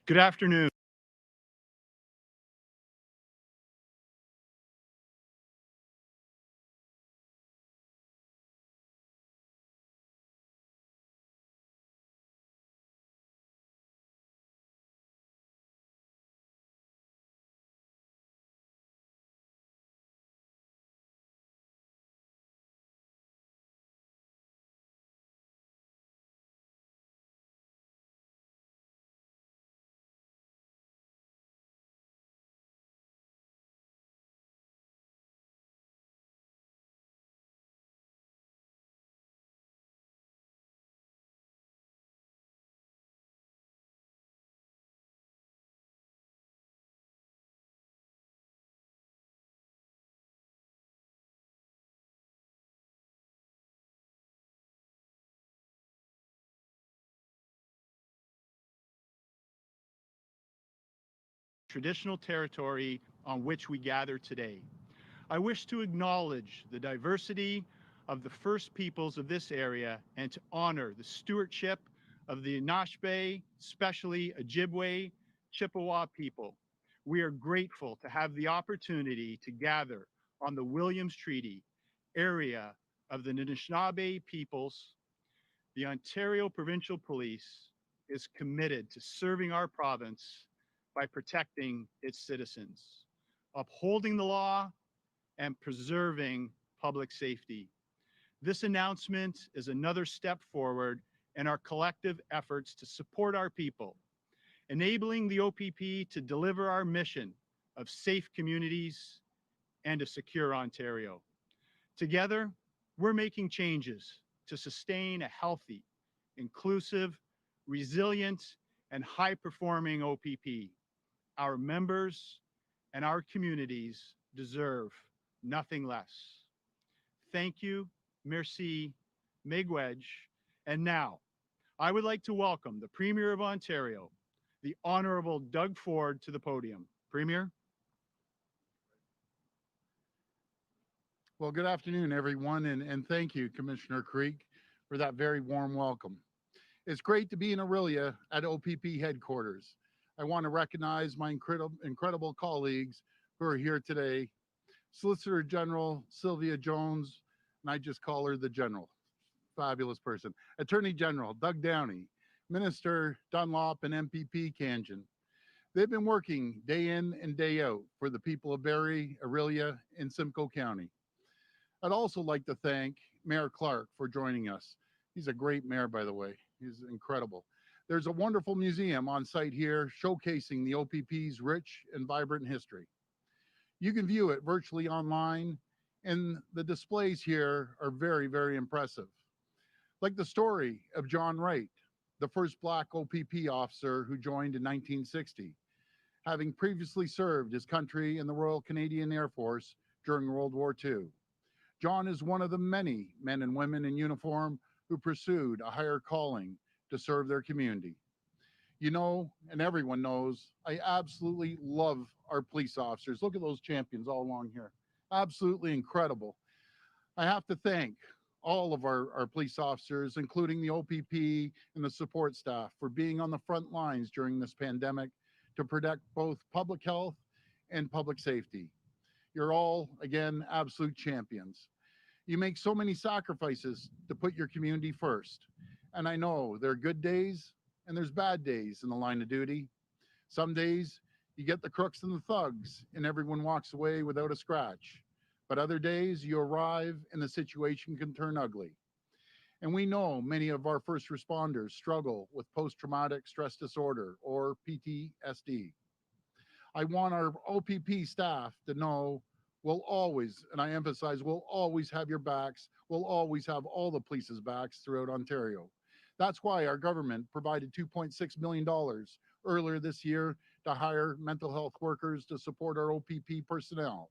Good afternoon. Traditional territory on which we gather today. I wish to acknowledge the diversity of the First Peoples of this area and to honor the stewardship of the Anishinabe, especially Ojibwe, Chippewa people. We are grateful to have the opportunity to gather on the Williams Treaty area of the Anishinaabe peoples. The Ontario Provincial Police is committed to serving our province by protecting its citizens, upholding the law, and preserving public safety. This announcement is another step forward in our collective efforts to support our people, enabling the OPP to deliver our mission of safe communities and a secure Ontario. Together, we're making changes to sustain a healthy, inclusive, resilient, and high performing OPP. Our members and our communities deserve nothing less. Thank you, merci, miigwech. And now, I would like to welcome the Premier of Ontario, the Honorable Doug Ford, to the podium. Premier? Well, good afternoon, everyone, and thank you, Commissioner Carrique, for that very warm welcome. It's great to be in Aurelia at OPP headquarters. I want to recognize my incredible colleagues who are here today. Solicitor General Sylvia Jones, and I just call her the General, fabulous person. Attorney General Doug Downey, Minister Dunlop, and MPP Kanjan. They've been working day in and day out for the people of Barrie, Aurelia, and Simcoe County. I'd also like to thank Mayor Clark for joining us. He's a great mayor, by the way. He's incredible. There's a wonderful museum on site here showcasing the OPP's rich and vibrant history. You can view it virtually online, and the displays here are very, very impressive. Like the story of John Wright, the first Black OPP officer who joined in 1960, having previously served his country in the Royal Canadian Air Force during World War II. John is one of the many men and women in uniform who pursued a higher calling to serve their community. You know, and everyone knows, I absolutely love our police officers. Look at those champions all along here. Absolutely incredible. I have to thank all of our police officers, including the OPP and the support staff, for being on the front lines during this pandemic to protect both public health and public safety. You're all, again, absolute champions. You make so many sacrifices to put your community first. And I know there are good days and there's bad days in the line of duty. Some days you get the crooks and the thugs and everyone walks away without a scratch. But other days you arrive and the situation can turn ugly. And we know many of our first responders struggle with post traumatic stress disorder or PTSD. I want our OPP staff to know we'll always, and I emphasize, we'll always have your backs. We'll always have all the police's backs throughout Ontario. That's why our government provided $2.6 million earlier this year to hire mental health workers to support our OPP personnel.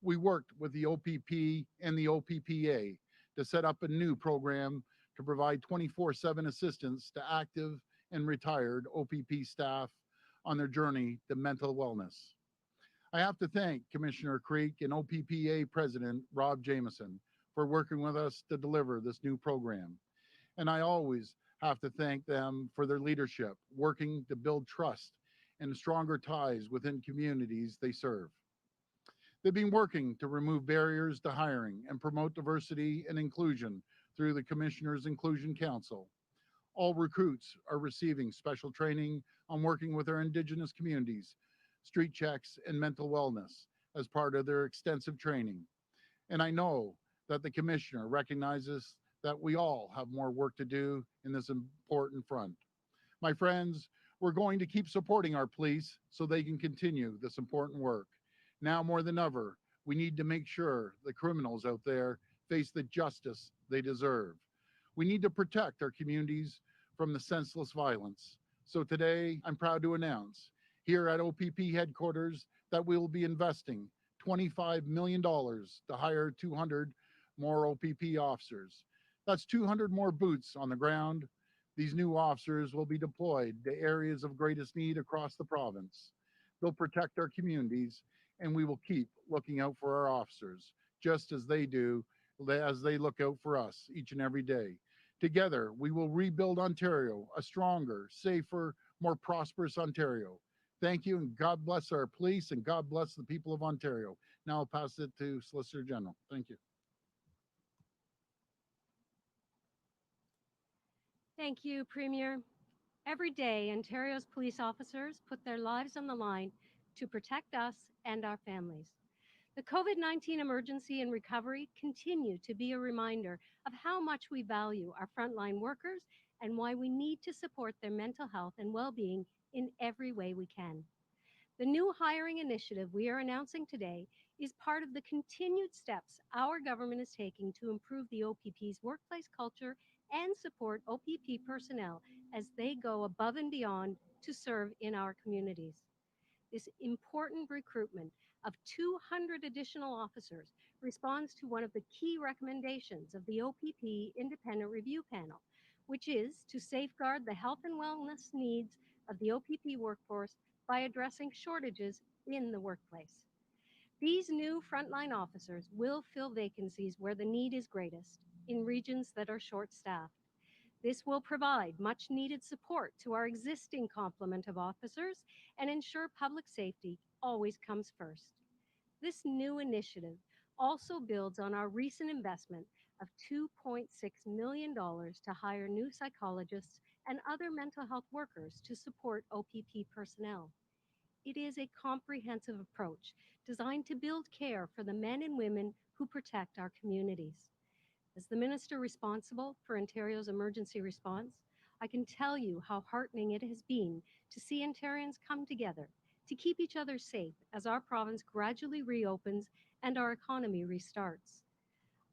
We worked with the OPP and the OPPA to set up a new program to provide 24/7 assistance to active and retired OPP staff on their journey to mental wellness. I have to thank Commissioner Carrique and OPPA President Rob Jameson for working with us to deliver this new program. And I always have to thank them for their leadership, working to build trust and stronger ties within communities they serve. They've been working to remove barriers to hiring and promote diversity and inclusion through the Commissioners Inclusion Council. All recruits are receiving special training on working with our Indigenous communities, street checks, and mental wellness as part of their extensive training. And I know that the Commissioner recognizes that we all have more work to do in this important front. My friends, we're going to keep supporting our police so they can continue this important work. Now more than ever, we need to make sure the criminals out there face the justice they deserve. We need to protect our communities from the senseless violence. So today, I'm proud to announce here at OPP headquarters that we will be investing $25 million to hire 200 more OPP officers. That's 200 more boots on the ground. These new officers will be deployed to areas of greatest need across the province. They'll protect our communities, and we will keep looking out for our officers, just as they do, as they look out for us each and every day. Together, we will rebuild Ontario, a stronger, safer, more prosperous Ontario. Thank you, and God bless our police, and God bless the people of Ontario. Now I'll pass it to Solicitor General. Thank you. Thank you, Premier. Every day, Ontario's police officers put their lives on the line to protect us and our families. The COVID-19 emergency and recovery continue to be a reminder of how much we value our frontline workers and why we need to support their mental health and well-being in every way we can. The new hiring initiative we are announcing today is part of the continued steps our government is taking to improve the OPP's workplace culture and support OPP personnel as they go above and beyond to serve in our communities. This important recruitment of 200 additional officers responds to one of the key recommendations of the OPP Independent Review Panel, which is to safeguard the health and wellness needs of the OPP workforce by addressing shortages in the workplace. These new frontline officers will fill vacancies where the need is greatest, in regions that are short-staffed. This will provide much needed support to our existing complement of officers and ensure public safety always comes first. This new initiative also builds on our recent investment of $2.6 million to hire new psychologists and other mental health workers to support OPP personnel. It is a comprehensive approach designed to build care for the men and women who protect our communities. As the minister responsible for Ontario's emergency response, I can tell you how heartening it has been to see Ontarians come together to keep each other safe as our province gradually reopens and our economy restarts.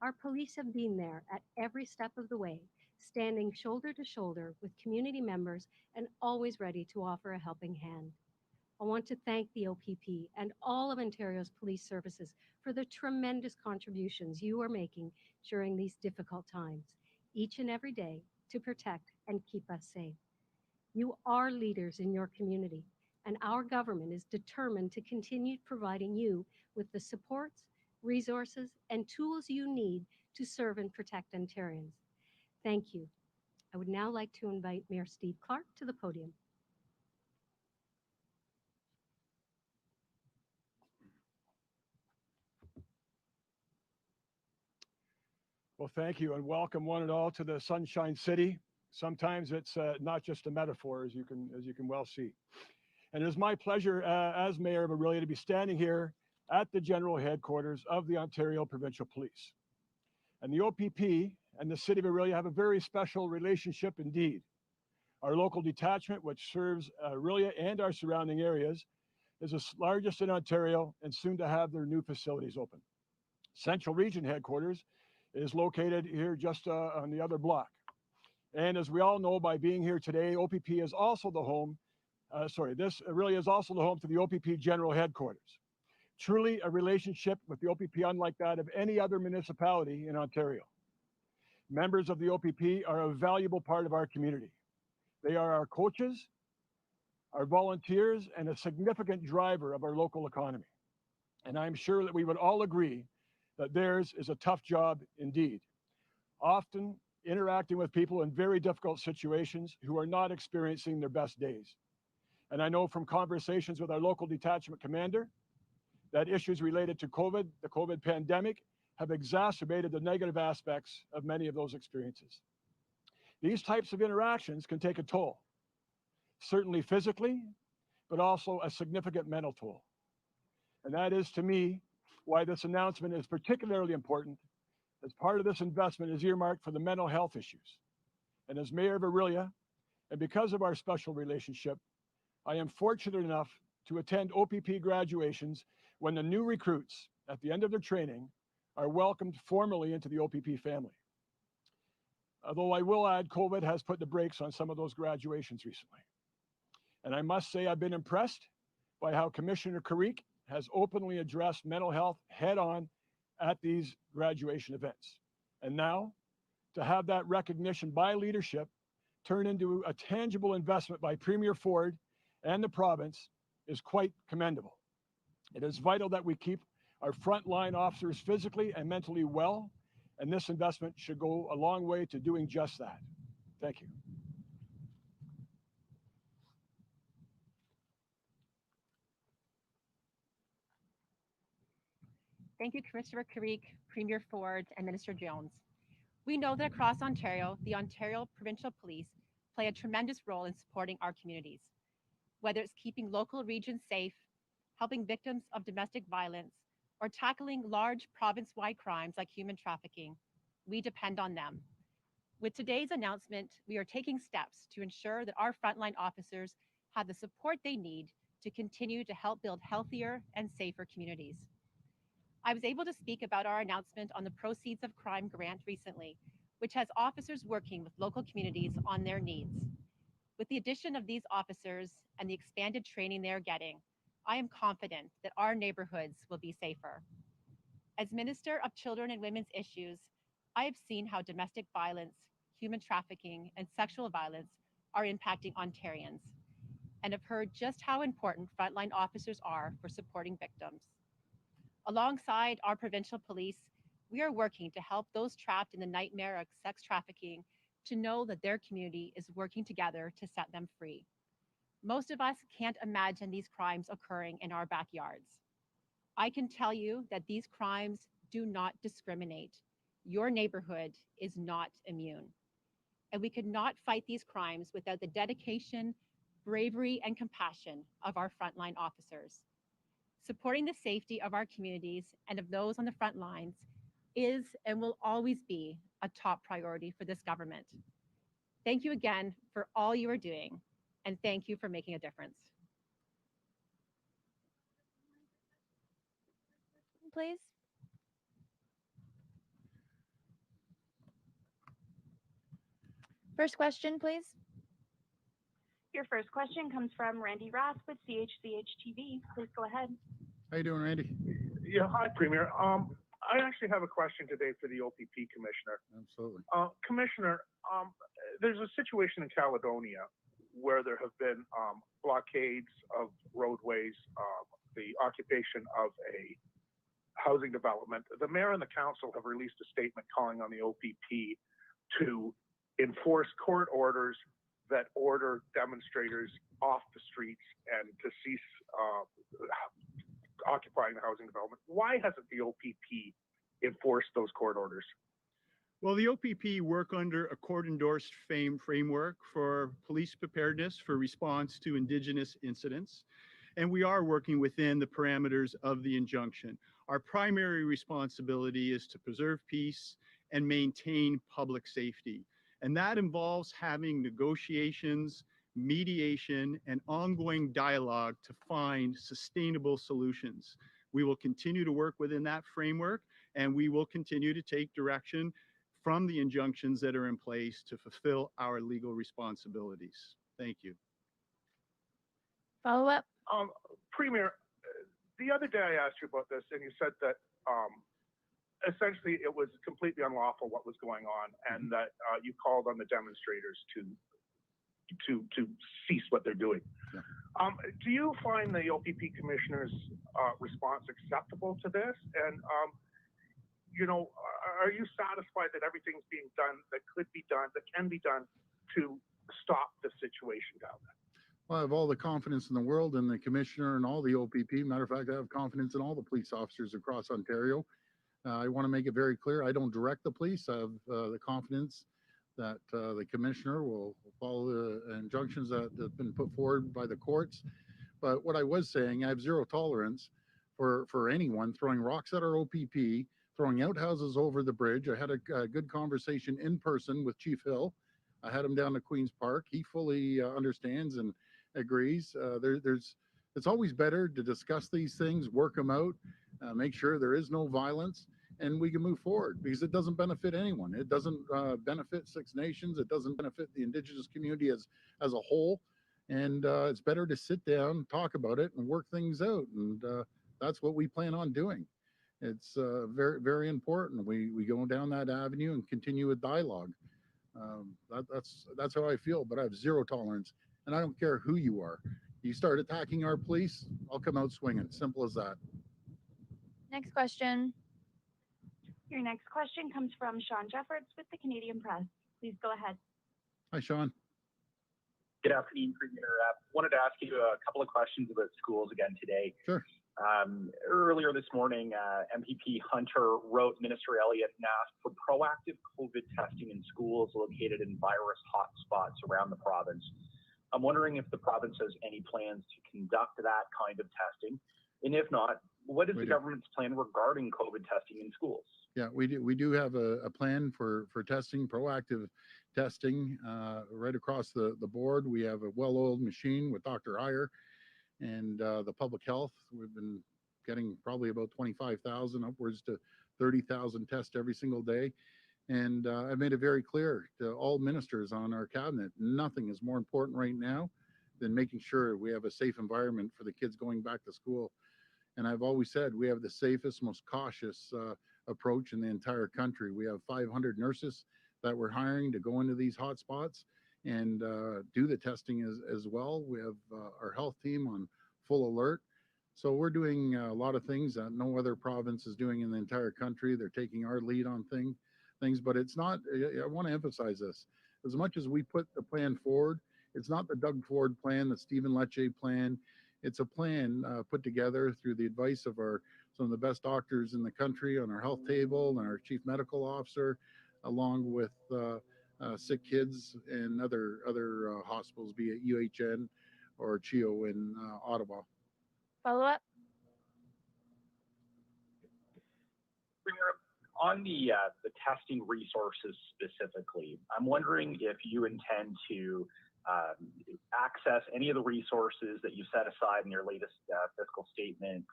Our police have been there at every step of the way, standing shoulder to shoulder with community members and always ready to offer a helping hand. I want to thank the OPP and all of Ontario's police services for the tremendous contributions you are making during these difficult times, each and every day, to protect and keep us safe. You are leaders in your community, and our government is determined to continue providing you with the supports, resources, and tools you need to serve and protect Ontarians. Thank you. I would now like to invite Mayor Steve Clark to the podium. Well, thank you, and welcome one and all to the Sunshine City. Sometimes it's not just a metaphor, as you can well see. And it is my pleasure as Mayor of Orillia to be standing here at the general headquarters of the Ontario Provincial Police. And the OPP and the City of Orillia have a very special relationship indeed. Our local detachment, which serves Orillia and our surrounding areas, is the largest in Ontario and soon to have their new facilities open. Central Region headquarters is located here just on the other block. And as we all know by being here today, OPP is also the home, this really is also the home to the OPP General Headquarters. Truly a relationship with the OPP unlike that of any other municipality in Ontario. Members of the OPP are a valuable part of our community. They are our coaches, our volunteers, and a significant driver of our local economy. And I'm sure that we would all agree that theirs is a tough job indeed, often interacting with people in very difficult situations who are not experiencing their best days. And I know from conversations with our local detachment commander that issues related to COVID, the COVID pandemic, have exacerbated the negative aspects of many of those experiences. These types of interactions can take a toll, certainly physically, but also a significant mental toll. And that is, to me, why this announcement is particularly important, as part of this investment is earmarked for the mental health issues. And as Mayor of Orillia, and because of our special relationship, I am fortunate enough to attend OPP graduations when the new recruits, at the end of their training, are welcomed formally into the OPP family. Although I will add, COVID has put the brakes on some of those graduations recently. And I must say I've been impressed by how Commissioner Carrique has openly addressed mental health head-on at these graduation events. And now, to have that recognition by leadership turn into a tangible investment by Premier Ford and the province is quite commendable. It is vital that we keep our frontline officers physically and mentally well, and this investment should go a long way to doing just that. Thank you. Thank you, Commissioner Carrique, Premier Ford, and Minister Jones. We know that across Ontario, the Ontario Provincial Police play a tremendous role in supporting our communities. Whether it's keeping local regions safe, helping victims of domestic violence, or tackling large province-wide crimes like human trafficking, we depend on them. With today's announcement, we are taking steps to ensure that our frontline officers have the support they need to continue to help build healthier and safer communities. I was able to speak about our announcement on the Proceeds of Crime grant recently, which has officers working with local communities on their needs. With the addition of these officers and the expanded training they are getting, I am confident that our neighborhoods will be safer. As Minister of Children and Women's Issues, I have seen how domestic violence, human trafficking, and sexual violence are impacting Ontarians, and have heard just how important frontline officers are for supporting victims. Alongside our provincial police, we are working to help those trapped in the nightmare of sex trafficking to know that their community is working together to set them free. Most of us can't imagine these crimes occurring in our backyards. I can tell you that these crimes do not discriminate. Your neighborhood is not immune. And we could not fight these crimes without the dedication, bravery, and compassion of our frontline officers. Supporting the safety of our communities and of those on the front lines is and will always be a top priority for this government. Thank you again for all you are doing, and thank you for making a difference. Please. First question, please. Your first question comes from Randy Ross with CHCH-TV. Please go ahead. How you doing, Randy? Yeah, hi, Premier. I actually have a question today for the OPP Commissioner. Absolutely. Commissioner, there's a situation in Caledonia where there have been blockades of roadways, the occupation of a housing development. The mayor and the council have released a statement calling on the OPP to enforce court orders that order demonstrators off the streets and to cease occupying the housing development. Why hasn't the OPP enforced those court orders? Well, the OPP work under a court-endorsed framework for police preparedness for response to Indigenous incidents, and we are working within the parameters of the injunction. Our primary responsibility is to preserve peace and maintain public safety, and that involves having negotiations, mediation, and ongoing dialogue to find sustainable solutions. We will continue to work within that framework, and we will continue to take direction from the injunctions that are in place to fulfill our legal responsibilities. Thank you. Follow up. Premier, the other day I asked you about this, and you said that essentially it was completely unlawful what was going on, and that you called on the demonstrators to cease what they're doing. Yeah. Do you find the OPP Commissioner's response acceptable to this? And you know, are you satisfied that everything's being done that could be done, that can be done to stop the situation down there? Well, I have all the confidence in the world in the commissioner and all the OPP. Matter of fact, I have confidence in all the police officers across Ontario. I want to make it very clear, I don't direct the police. I have the confidence that the commissioner will follow the injunctions that have been put forward by the courts. But what I was saying, I have zero tolerance for anyone throwing rocks at our OPP, throwing outhouses over the bridge. I had a good conversation in person with Chief Hill. I had him down to Queen's Park. He fully understands and agrees. It's always better to discuss these things, work them out, make sure there is no violence, and we can move forward, because it doesn't benefit anyone. It doesn't benefit Six Nations. It doesn't benefit the Indigenous community as a whole. And it's better to sit down, talk about it, and work things out. And that's what we plan on doing. It's very, very important. We go down that avenue and continue with dialogue. That's how I feel. But I have zero tolerance, and I don't care who you are. You start attacking our police, I'll come out swinging. Simple as that. Next question. Your next question comes from Sean Jeffords with the Canadian Press. Please go ahead. Hi, Sean. Good afternoon, Premier. Wanted to ask you a couple of questions about schools again today. Sure. Earlier this morning, MPP Hunter wrote Minister Elliott and asked for proactive COVID testing in schools located in virus hotspots around the province. I'm wondering if the province has any plans to conduct that kind of testing, and if not, what is the government's plan regarding COVID testing in schools? Yeah, we do have a plan for testing, proactive testing right across the board. We have a well-oiled machine with Dr. Iyer and the public health. We've been getting probably about 25,000 upwards to 30,000 tests every single day. And I've made it very clear to all ministers on our cabinet, nothing is more important right now than making sure we have a safe environment for the kids going back to school. And I've always said we have the safest, most cautious approach in the entire country. We have 500 nurses that we're hiring to go into these hotspots and do the testing as well. We have our health team on full alert. So we're doing a lot of things that no other province is doing in the entire country. They're taking our lead on things, but it's not, I want to emphasize this, as much as we put the plan forward, it's not the Doug Ford plan, the Stephen Lecce plan. It's a plan put together through the advice of some of the best doctors in the country on our health table and our chief medical officer, along with sick kids and other hospitals, be it UHN or CHEO in Ottawa. Follow up. On the testing resources specifically, I'm wondering if you intend to access any of the resources that you set aside in your latest fiscal statement,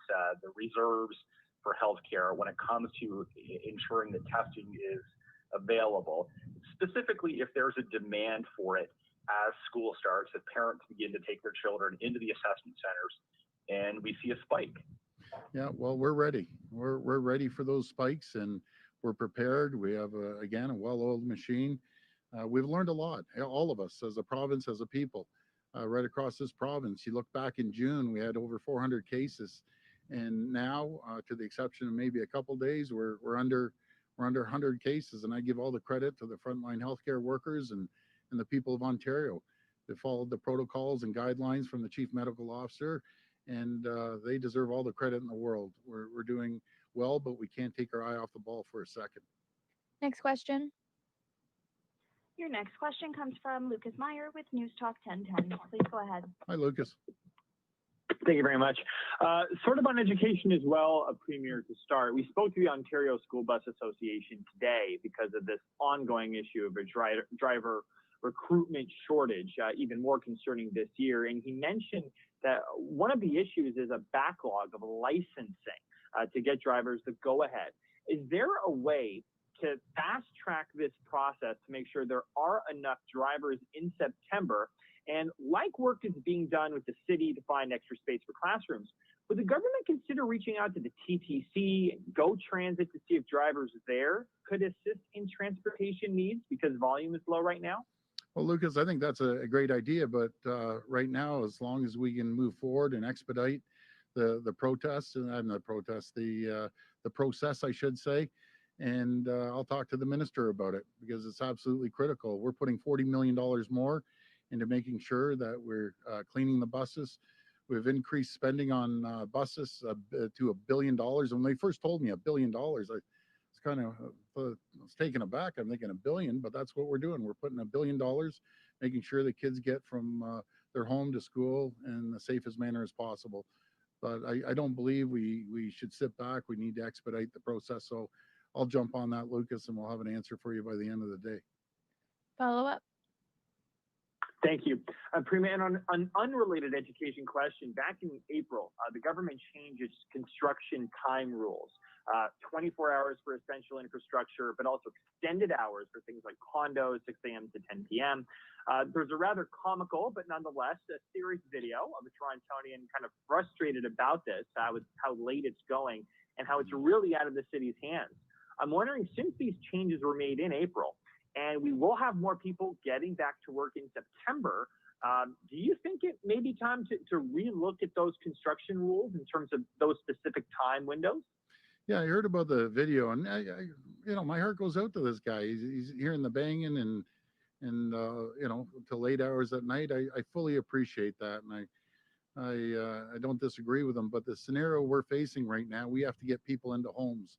the reserves for healthcare, when it comes to ensuring that testing is available, specifically if there's a demand for it as school starts, if parents begin to take their children into the assessment centers and we see a spike. Yeah, well, we're ready. We're ready for those spikes, and we're prepared. We have, again, a well-oiled machine. We've learned a lot, all of us, as a province, as a people, right across this province. You look back in June, we had over 400 cases, and now, to the exception of maybe a couple days, we're under 100 cases. And I give all the credit to the frontline healthcare workers and the people of Ontario. They followed the protocols and guidelines from the chief medical officer, and they deserve all the credit in the world. We're doing well, but we can't take our eye off the ball for a second. Next question. Your next question comes from Lucas Meyer with News Talk 1010. Please go ahead. Hi, Lucas. Thank you very much. Sort of on education as well, Premier, to start. We spoke to the Ontario School Bus Association today because of this ongoing issue of a driver recruitment shortage, even more concerning this year. And he mentioned that one of the issues is a backlog of licensing to get drivers the go-ahead. Is there a way to fast track this process to make sure there are enough drivers in September? And like work is being done with the city to find extra space for classrooms, would the government consider reaching out to the TTC, Go Transit, to see if drivers there could assist in transportation needs because volume is low right now? Well, Lucas, I think that's a great idea, but right now, as long as we can move forward and expedite the protests, and not the protests, the process, I should say, and I'll talk to the minister about it because it's absolutely critical. We're putting $40 million more into making sure that we're cleaning the buses. We've increased spending on buses to $1 billion. When they first told me $1 billion, I was kind of was taken aback. I'm thinking $1 billion, but that's what we're doing. We're putting $1 billion, making sure the kids get from their home to school in the safest manner as possible. But I don't believe we should sit back. We need to expedite the process. So I'll jump on that, Lucas, and we'll have an answer for you by the end of the day. Follow up. Thank you. Premier, and on an unrelated education question, back in April, the government changed its construction time rules. 24 hours for essential infrastructure, but also extended hours for things like condos, 6 a.m. to 10 p.m. There's a rather comical, but nonetheless, a serious video of a Torontonian kind of frustrated about this, how late it's going, and how it's really out of the city's hands. I'm wondering, since these changes were made in April, and we will have more people getting back to work in September, do you think it may be time to relook at those construction rules in terms of those specific time windows? Yeah, I heard about the video, and my heart goes out to this guy. He's hearing the banging and till late hours at night. I fully appreciate that, and I don't disagree with him. But the scenario we're facing right now, we have to get people into homes.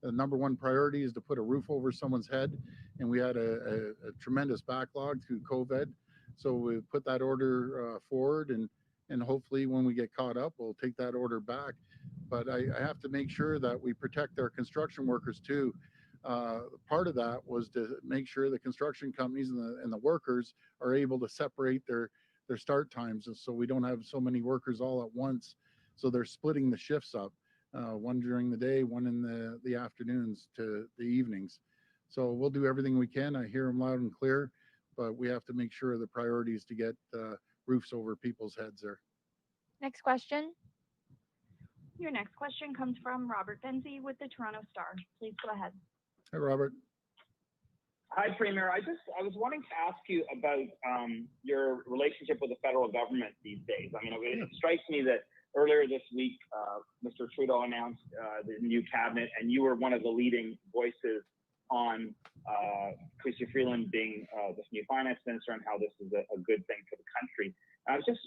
The number one priority is to put a roof over someone's head, and we had a tremendous backlog through COVID. So we put that order forward, and hopefully when we get caught up, we'll take that order back. But I have to make sure that we protect our construction workers too. Part of that was to make sure the construction companies and the workers are able to separate their start times, so we don't have so many workers all at once. So they're splitting the shifts up, one during the day, one in the afternoons to the evenings. So we'll do everything we can. I hear them loud and clear, but we have to make sure the priority is to get roofs over people's heads there. Next question. Your next question comes from Robert Benzie with the Toronto Star. Please go ahead. Hi, Robert. Hi, Premier. I was wanting to ask you about your relationship with the federal government these days. I mean, it strikes me that earlier this week, Mr. Trudeau announced the new cabinet, and you were one of the leading voices on Chrystia Freeland being this new finance minister and how this is a good thing for the country.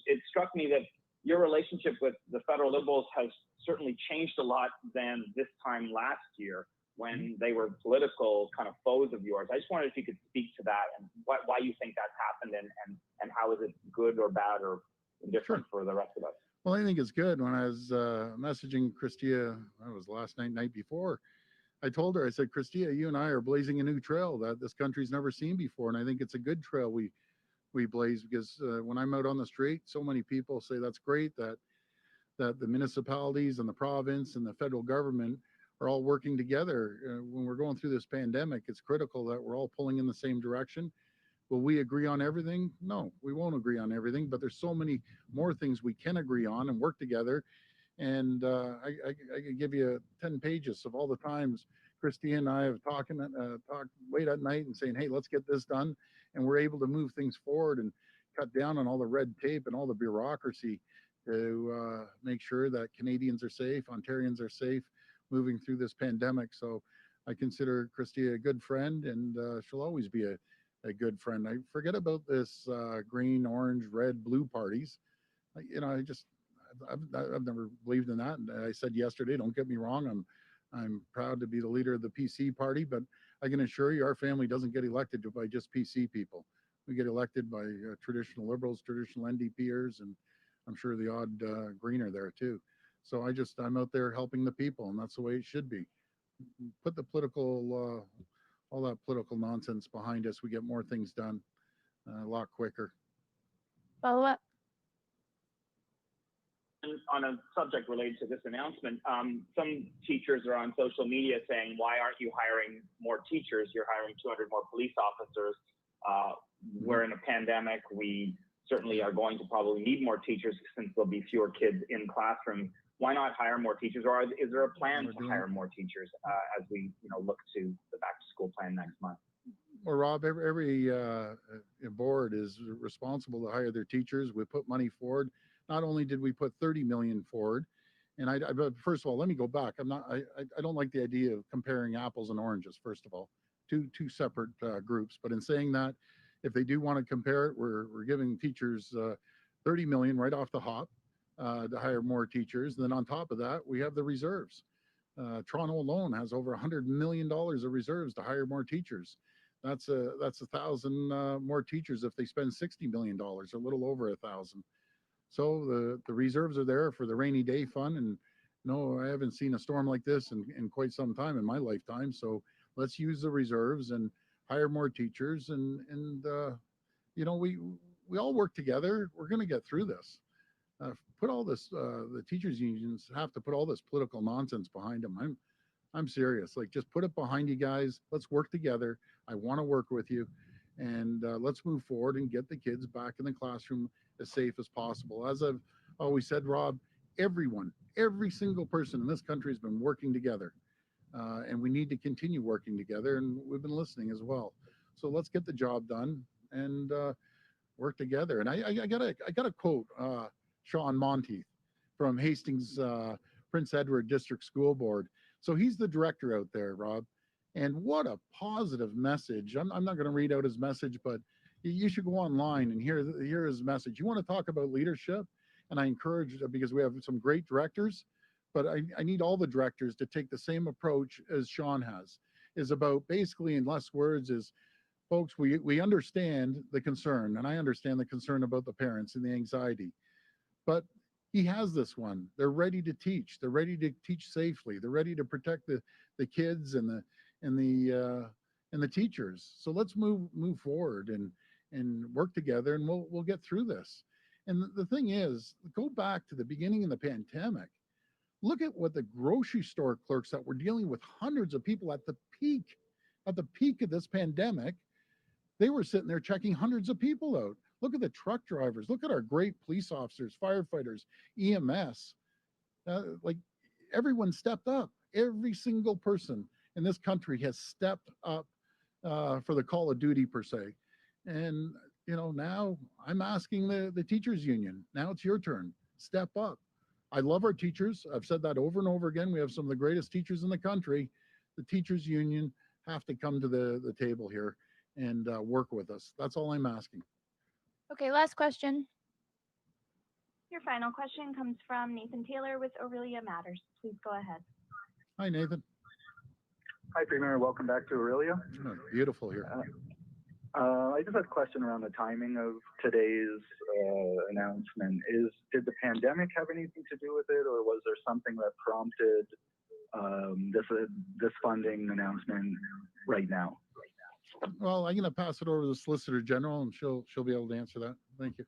It struck me that your relationship with the federal Liberals has certainly changed a lot than this time last year, when they were political kind of foes of yours. I just wondered if you could speak to that and why you think that's happened, and how is it good or bad or indifferent for the rest of us? Well, I think it's good. When I was messaging Chrystia, that was last night before, I told her, I said, Chrystia, you and I are blazing a new trail that this country's never seen before. And I think it's a good trail we blaze, because when I'm out on the street, so many people say that's great that the municipalities and the province and the federal government are all working together. When we're going through this pandemic, it's critical that we're all pulling in the same direction. Will we agree on everything? No, we won't agree on everything, but there's so many more things we can agree on and work together. And I could give you 10 pages of all the times Christine and I have talked late at night and saying, hey, let's get this done. And we're able to move things forward and cut down on all the red tape and all the bureaucracy to make sure that Canadians are safe, Ontarians are safe, moving through this pandemic. So I consider Chrystia a good friend, and she'll always be a good friend. I forget about this green, orange, red, blue parties. I've never believed in that. And I said yesterday, don't get me wrong, I'm proud to be the leader of the PC party, but I can assure you our family doesn't get elected by just PC people. We get elected by traditional Liberals, traditional NDPers, and I'm sure the odd greener there too. So I'm out there helping the people, and that's the way it should be. Put the political, all that political nonsense behind us. We get more things done a lot quicker. Follow up. On a subject related to this announcement, some teachers are on social media saying, why aren't you hiring more teachers? You're hiring 200 more police officers. We're in a pandemic. We certainly are going to probably need more teachers since there'll be fewer kids in classrooms. Why not hire more teachers, or is there a plan to hire more teachers as we look to the back to school plan next month? Well, Rob, every board is responsible to hire their teachers. We put money forward. Not only did we put 30 million forward, but first of all, let me go back. I don't like the idea of comparing apples and oranges. First of all, two separate groups. But in saying that, if they do want to compare it, we're giving teachers 30 million right off the hop to hire more teachers. Then on top of that, we have the reserves. Toronto alone has over $100 million of reserves to hire more teachers. That's 1,000 more teachers if they spend $60 million, a little over 1,000. So the reserves are there for the rainy day fund. And no, I haven't seen a storm like this in quite some time in my lifetime. So let's use the reserves and hire more teachers. And you know, we all work together. We're going to get through this. Put all this, the teachers unions have to put all this political nonsense behind them. I'm serious. Like, just put it behind you guys. Let's work together. I want to work with you, and let's move forward and get the kids back in the classroom as safe as possible. As I've always said, Rob, everyone, every single person in this country has been working together, and we need to continue working together. And we've been listening as well. So let's get the job done and work together. And I got a quote. Sean Monteith from Hastings Prince Edward District School Board. So he's the director out there, Rob. And what a positive message. I'm not going to read out his message, but you should go online and hear his message. You want to talk about leadership? And I encourage, because we have some great directors, but I need all the directors to take the same approach as Sean has, is about basically, in less words, is, folks, we understand the concern, and I understand the concern about the parents and the anxiety. But he has this one. They're ready to teach. They're ready to teach safely. They're ready to protect the kids and the teachers. So let's move forward and work together, and we'll get through this. And the thing is, go back to the beginning of the pandemic. Look at what the grocery store clerks that were dealing with hundreds of people at the peak of this pandemic, they were sitting there checking hundreds of people out. Look at the truck drivers. Look at our great police officers, firefighters, EMS. Like, everyone stepped up. Every single person in this country has stepped up for the call of duty, per se. And, you know, now I'm asking the teachers union, now it's your turn. Step up. I love our teachers. I've said that over and over again. We have some of the greatest teachers in the country. The teachers union have to come to the table here and work with us. That's all I'm asking. Okay, last question. Your final question comes from Nathan Taylor with Aurelia Matters. Please go ahead. Hi, Nathan. Hi, Premier. Welcome back to Aurelia. Oh, beautiful here. I just had a question around the timing of today's announcement. Did the pandemic have anything to do with it, or was there something that prompted this funding announcement right now? Well, I'm going to pass it over to the Solicitor General, and she'll be able to answer that. Thank you.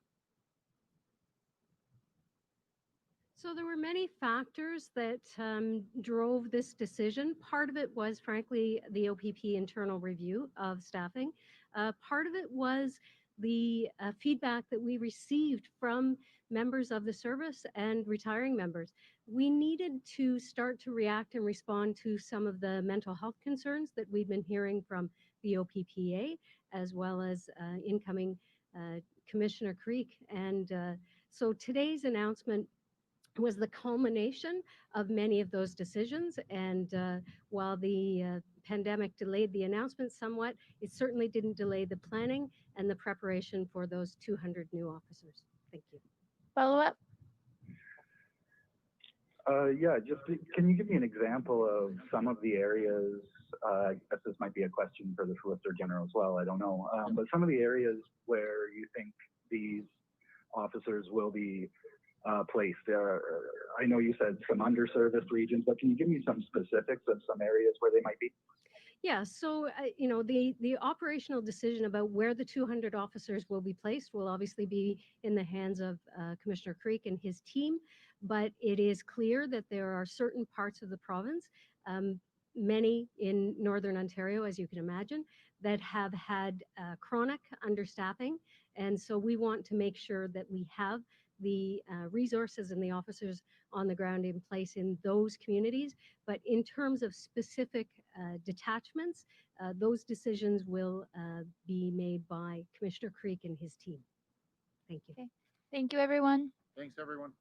So there were many factors that drove this decision. Part of it was, frankly, the OPP internal review of staffing. Part of it was the feedback that we received from members of the service and retiring members. We needed to start to react and respond to some of the mental health concerns that we've been hearing from the OPPA, as well as incoming Commissioner Carrique. And so today's announcement was the culmination of many of those decisions. And while the pandemic delayed the announcement somewhat, it certainly didn't delay the planning and the preparation for those 200 new officers. Thank you. Follow up. Yeah, can you give me an example of some of the areas, I guess this might be a question for the Solicitor General as well, I don't know, but some of the areas where you think these officers will be placed. I know you said some underserviced regions, but can you give me some specifics of some areas where they might be? Yeah, so you know, the operational decision about where the 200 officers will be placed will obviously be in the hands of Commissioner Carrique and his team, but it is clear that there are certain parts of the province, many in Northern Ontario, as you can imagine, that have had chronic understaffing, and so we want to make sure that we have the resources and the officers on the ground in place in those communities. But in terms of specific detachments, those decisions will be made by Commissioner Carrique and his team. Thank you. Okay. Thank you, everyone. Thanks, everyone.